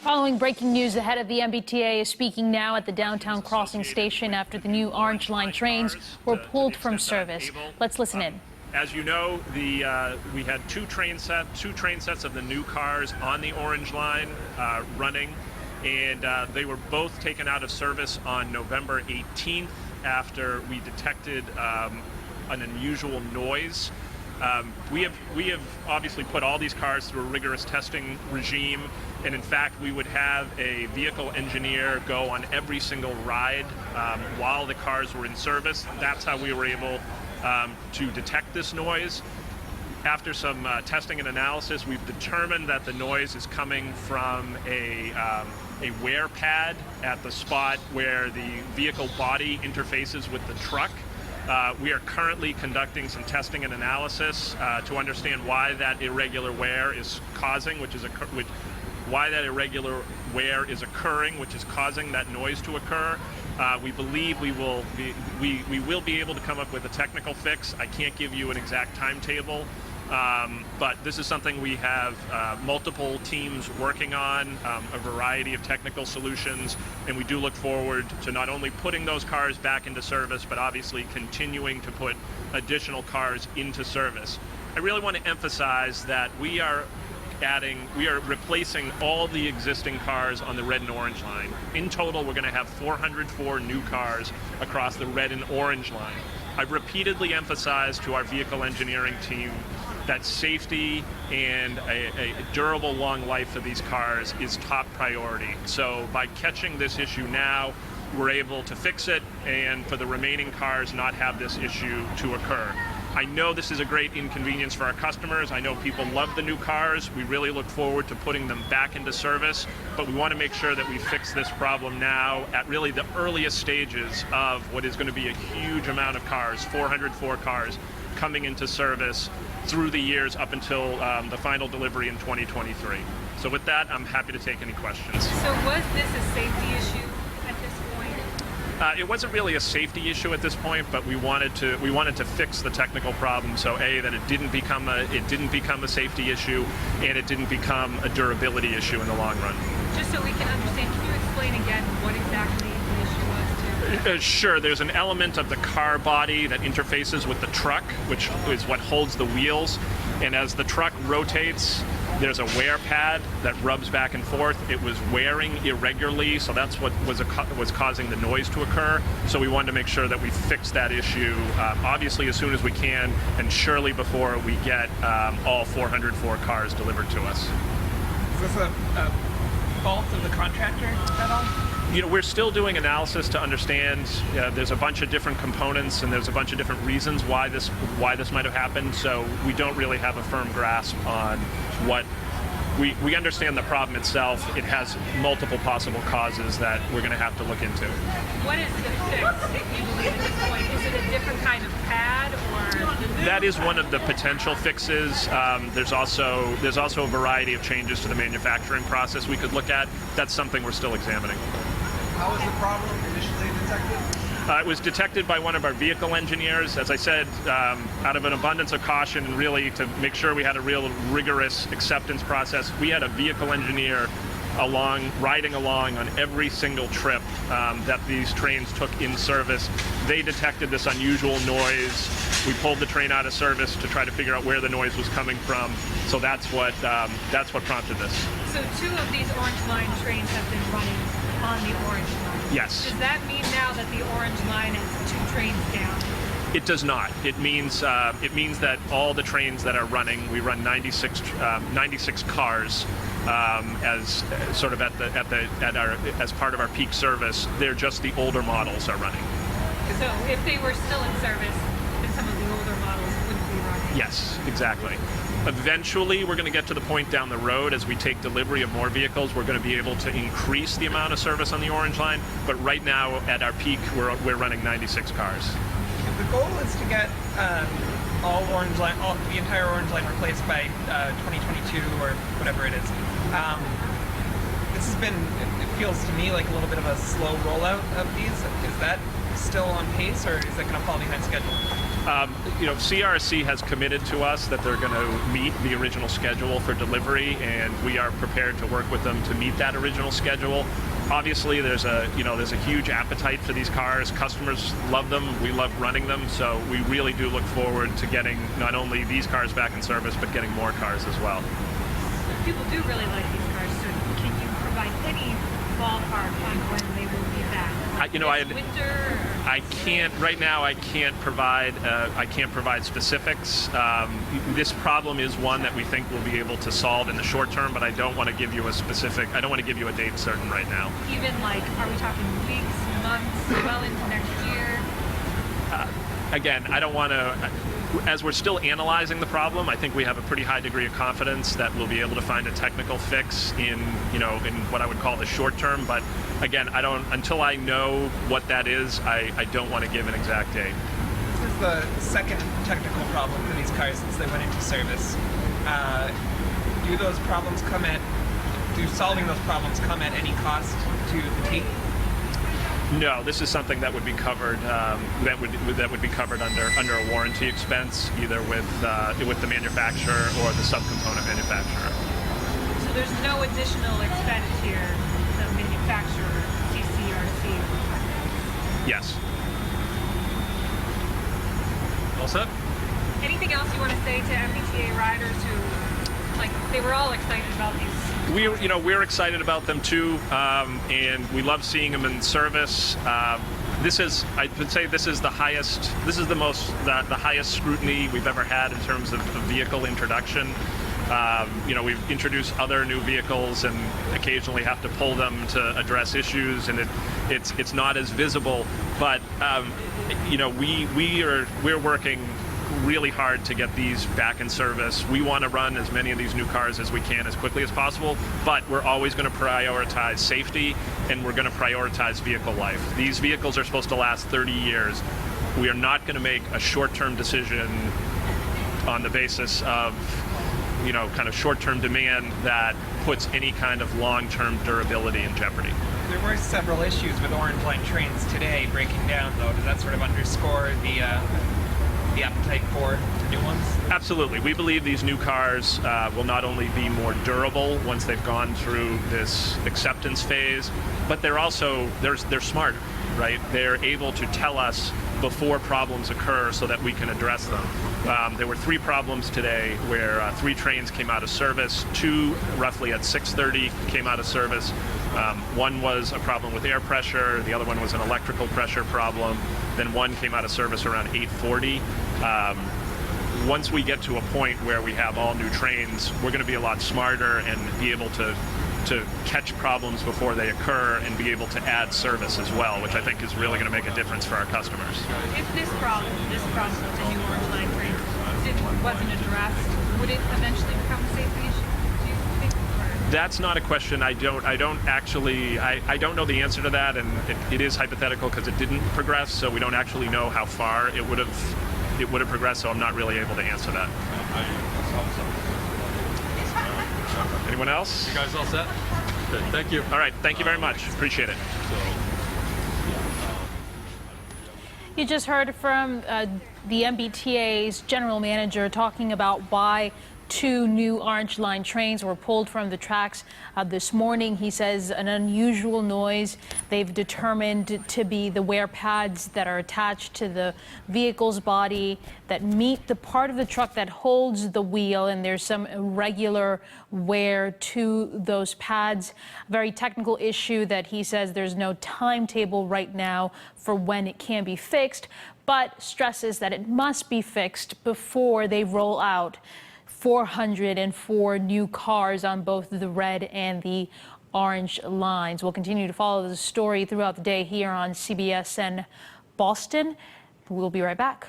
Following breaking news, the head of the MBTA is speaking now at the downtown crossing station after the new Orange Line trains were pulled from service. Let's listen in. As you know, we had two train sets of the new cars on the Orange Line running, and they were both taken out of service on November 18th after we detected an unusual noise. We have obviously put all these cars through a rigorous testing regime, and in fact we would have a vehicle engineer go on every single ride while the cars were in service. That's how we were able to detect this noise. After some testing and analysis, we've determined that the noise is coming from a wear pad at the spot where the vehicle body interfaces with the truck. We are currently conducting some testing and analysis to understand why that irregular wear is causing, which is causing that noise to occur. We believe we will be able to come up with a technical fix. I can't give you an exact timetable, but this is something we have multiple teams working on, a variety of technical solutions, and we do look forward to not only putting those cars back into service, but obviously continuing to put additional cars into service. I really want to emphasize that we are replacing all the existing cars on the red and orange line. In total, we're going to have 404 new cars across the red and orange line. I've repeatedly emphasized to our vehicle engineering team that safety and a durable long life for these cars is top priority. So by catching this issue now, we're able to fix it, and for the remaining cars not have this issue to occur. I know this is a great inconvenience for our customers. I know people love the new cars. We really look forward to putting them back into service, but we want to make sure that we fix this problem now at really the earliest stages of what is going to be a huge amount of cars, 404 cars, coming into service through the years up until the final delivery in 2023. So with that, I'm happy to take any questions. So was this a safety issue at this point? It wasn't really a safety issue at this point, but we wanted to fix the technical problem. So that it didn't become a safety issue, and it didn't become a durability issue in the long run. Just so we can understand, can you explain again what exactly the issue was? Sure. There's an element of the car body that interfaces with the truck, which is what holds the wheels. And as the truck rotates, there's a wear pad that rubs back and forth. It was wearing irregularly, so that's what was causing the noise to occur. So we wanted to make sure that we fix that issue, obviously as soon as we can, and surely before we get all 404 cars delivered to us. Is this a fault of the contractor at all? You know, we're still doing analysis to understand. There's a bunch of different components, and there's a bunch of different reasons why this might have happened. So we don't really have a firm grasp on what. We understand the problem itself. It has multiple possible causes that we're going to have to look into. What is the fix, if you believe at this point? Is it a different kind of pad, or? That is one of the potential fixes. There's also a variety of changes to the manufacturing process we could look at. That's something we're still examining. How was the problem initially detected? It was detected by one of our vehicle engineers. As I said, out of an abundance of caution and really to make sure we had a real rigorous acceptance process, we had a vehicle engineer riding along on every single trip that these trains took in service. They detected this unusual noise. We pulled the train out of service to try to figure out where the noise was coming from. So that's what prompted this. So 2 of these Orange Line trains have been running on the Orange Line. Yes. Does that mean now that the Orange Line is 2 trains down? It does not. It means that all the trains that are running, we run 96 cars as sort of as part of our peak service. They're just the older models are running. So if they were still in service, then some of the older models wouldn't be running. Yes, exactly. Eventually, we're going to get to the point down the road as we take delivery of more vehicles, we're going to be able to increase the amount of service on the Orange Line. But right now, at our peak, we're running 96 cars. If the goal is to get the entire Orange Line replaced by 2022 or whatever it is, it feels to me like a little bit of a slow rollout of these. Is that still on pace, or is it going to fall behind schedule? CRC has committed to us that they're going to meet the original schedule for delivery, and we are prepared to work with them to meet that original schedule. Obviously, there's a huge appetite for these cars. Customers love them. We love running them. So we really do look forward to getting not only these cars back in service, but getting more cars as well. People do really like these cars, so can you provide any ballpark on when they will be back? Winter? I can't right now. I can't provide specifics. This problem is one that we think we'll be able to solve in the short term, but I don't want to give you a specific. I don't want to give you a date certain right now. Even are we talking weeks, months, well into next year? Again, I don't want to. As we're still analyzing the problem, I think we have a pretty high degree of confidence that we'll be able to find a technical fix in what I would call the short term. But again, until I know what that is, I don't want to give an exact date. This is the second technical problem for these cars since they went into service. Do solving those problems come at any cost to the team? No, this is something that would be covered. That would be covered under a warranty expense, either with the manufacturer or the subcomponent manufacturer. So there's no additional expense here. The manufacturer, CRC. Yes. All set? Anything else you want to say to MBTA riders who, they were all excited about these? We're excited about them too, and we love seeing them in service. I would say this is the highest scrutiny we've ever had in terms of vehicle introduction. We've introduced other new vehicles and occasionally have to pull them to address issues, and it's not as visible. But we're working really hard to get these back in service. We want to run as many of these new cars as we can as quickly as possible, but we're always going to prioritize safety, and we're going to prioritize vehicle life. These vehicles are supposed to last 30 years. We are not going to make a short-term decision on the basis of kind of short-term demand that puts any kind of long-term durability in jeopardy. There were several issues with Orange Line trains today breaking down, though. Does that sort of underscore the appetite for new ones? Absolutely. We believe these new cars will not only be more durable once they've gone through this acceptance phase, but they're smart, right? They're able to tell us before problems occur so that we can address them. There were 3 problems today where 3 trains came out of service. 2 roughly at 6:30 came out of service. One was a problem with air pressure. The other one was an electrical pressure problem. Then one came out of service around 8:40. Once we get to a point where we have all new trains, we're going to be a lot smarter and be able to catch problems before they occur and be able to add service as well, which I think is really going to make a difference for our customers. If this problem with the new Orange Line train wasn't addressed, would it eventually become a safety issue, do you think? That's not a question. I don't know the answer to that, and it is hypothetical because it didn't progress, so we don't actually know how far it would have progressed, so I'm not really able to answer that. Anyone else? You guys all set? Good, thank you. All right, thank you very much. Appreciate it. You just heard from the MBTA's general manager talking about why 2 new Orange Line trains were pulled from the tracks this morning. He says an unusual noise they've determined to be the wear pads that are attached to the vehicle's body that meet the part of the truck that holds the wheel, and there's some irregular wear to those pads. Very technical issue that he says there's no timetable right now for when it can be fixed, but stresses that it must be fixed before they roll out 404 new cars on both the red and the orange lines. We'll continue to follow the story throughout the day here on CBS and Boston. We'll be right back.